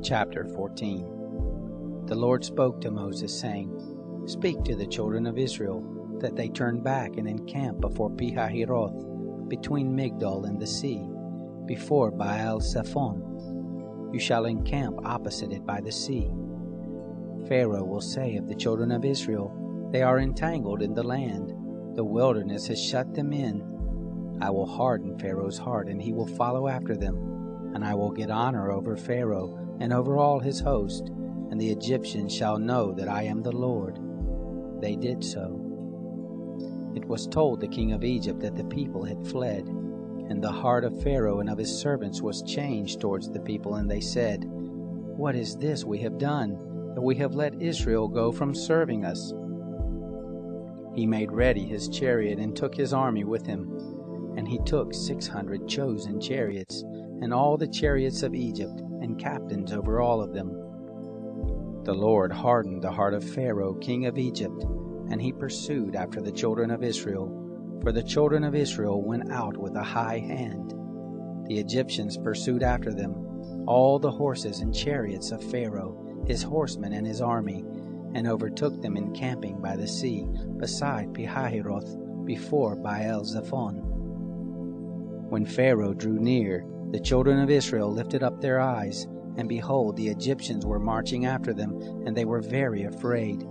Chapter 14. The Lord spoke to Moses, saying, Speak to the children of Israel, that they turn back and encamp before Pihahiroth, between Migdol and the sea, before Baal-Zephon. You shall encamp opposite it by the sea. Pharaoh will say of the children of Israel, They are entangled in the land. The wilderness has shut them in. I will harden Pharaoh's heart, and he will follow after them. And I will get honor over Pharaoh and over all his host, and the Egyptians shall know that I am the Lord. They did so. It was told the king of Egypt that the people had fled, and the heart of Pharaoh and of his servants was changed towards the people, and they said, What is this we have done, that we have let Israel go from serving us? He made ready his chariot and took his army with him, and he took 600 chosen chariots, and all the chariots of Egypt, and captains over all of them. The Lord hardened the heart of Pharaoh, king of Egypt, and he pursued after the children of Israel, for the children of Israel went out with a high hand. The Egyptians pursued after them, all the horses and chariots of Pharaoh, his horsemen and his army, and overtook them encamping by the sea, beside Pihahiroth, before Baal-Zephon. When Pharaoh drew near, the children of Israel lifted up their eyes, and behold, the Egyptians were marching after them, and they were very afraid.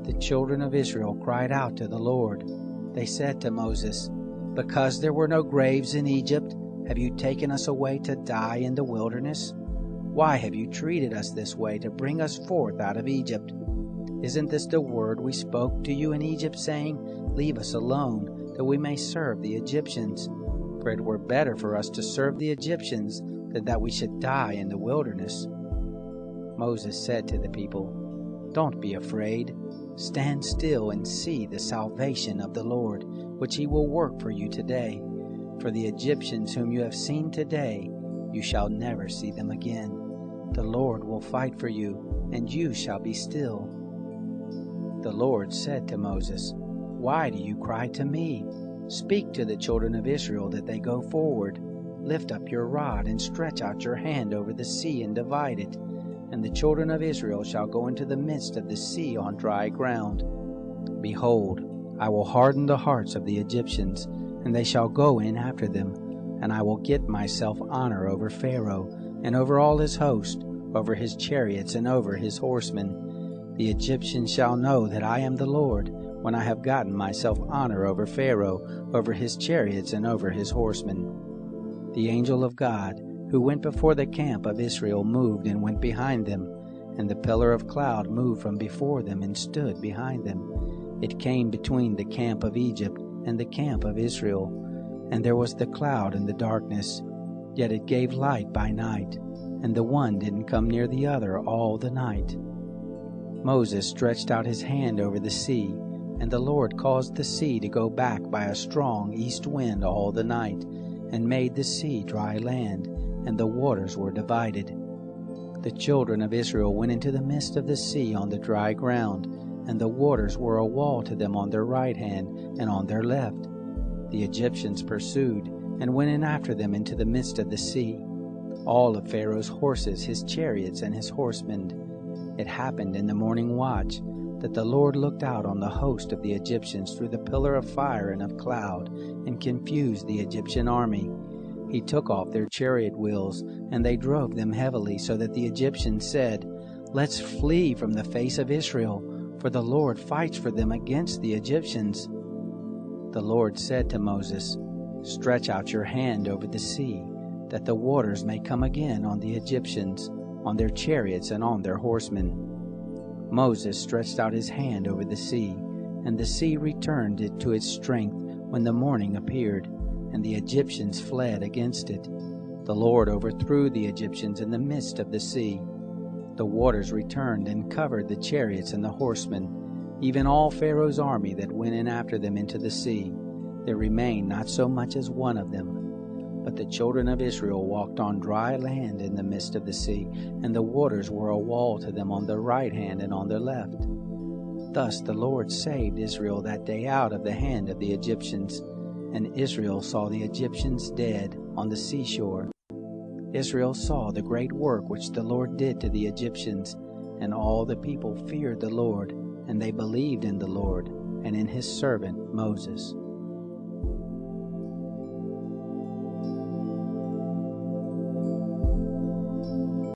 The children of Israel cried out to the Lord. They said to Moses, Because there were no graves in Egypt, have you taken us away to die in the wilderness? Why have you treated us this way to bring us forth out of Egypt? Isn't this the word we spoke to you in Egypt, saying, Leave us alone, that we may serve the Egyptians? For it were better for us to serve the Egyptians than that we should die in the wilderness. Moses said to the people, Don't be afraid. Stand still and see the salvation of the Lord, which he will work for you today. For the Egyptians whom you have seen today, you shall never see them again. The Lord will fight for you, and you shall be still. The Lord said to Moses, Why do you cry to me? Speak to the children of Israel that they go forward. Lift up your rod and stretch out your hand over the sea and divide it. And the children of Israel shall go into the midst of the sea on dry ground. Behold, I will harden the hearts of the Egyptians, and they shall go in after them. And I will get myself honor over Pharaoh, and over all his host, over his chariots, and over his horsemen. The Egyptians shall know that I am the Lord, when I have gotten myself honor over Pharaoh, over his chariots, and over his horsemen. The angel of God, who went before the camp of Israel, moved and went behind them, and the pillar of cloud moved from before them and stood behind them. It came between the camp of Egypt and the camp of Israel, and there was the cloud and the darkness, yet it gave light by night, and the one didn't come near the other all the night. Moses stretched out his hand over the sea, and the Lord caused the sea to go back by a strong east wind all the night, and made the sea dry land, and the waters were divided. The children of Israel went into the midst of the sea on the dry ground, and the waters were a wall to them on their right hand and on their left. The Egyptians pursued, and went in after them into the midst of the sea, all of Pharaoh's horses, his chariots, and his horsemen. It happened in the morning watch, that the Lord looked out on the host of the Egyptians through the pillar of fire and of cloud, and confused the Egyptian army. He took off their chariot wheels, and they drove them heavily, so that the Egyptians said, Let's flee from the face of Israel, for the Lord fights for them against the Egyptians. The Lord said to Moses, Stretch out your hand over the sea, that the waters may come again on the Egyptians, on their chariots, and on their horsemen. Moses stretched out his hand over the sea, and the sea returned it to its strength when the morning appeared, and the Egyptians fled against it. The Lord overthrew the Egyptians in the midst of the sea. The waters returned and covered the chariots and the horsemen, even all Pharaoh's army that went in after them into the sea. There remained not so much as one of them. But the children of Israel walked on dry land in the midst of the sea, and the waters were a wall to them on their right hand and on their left. Thus the Lord saved Israel that day out of the hand of the Egyptians, and Israel saw the Egyptians dead on the seashore. Israel saw the great work which the Lord did to the Egyptians, and all the people feared the Lord, and they believed in the Lord and in his servant Moses.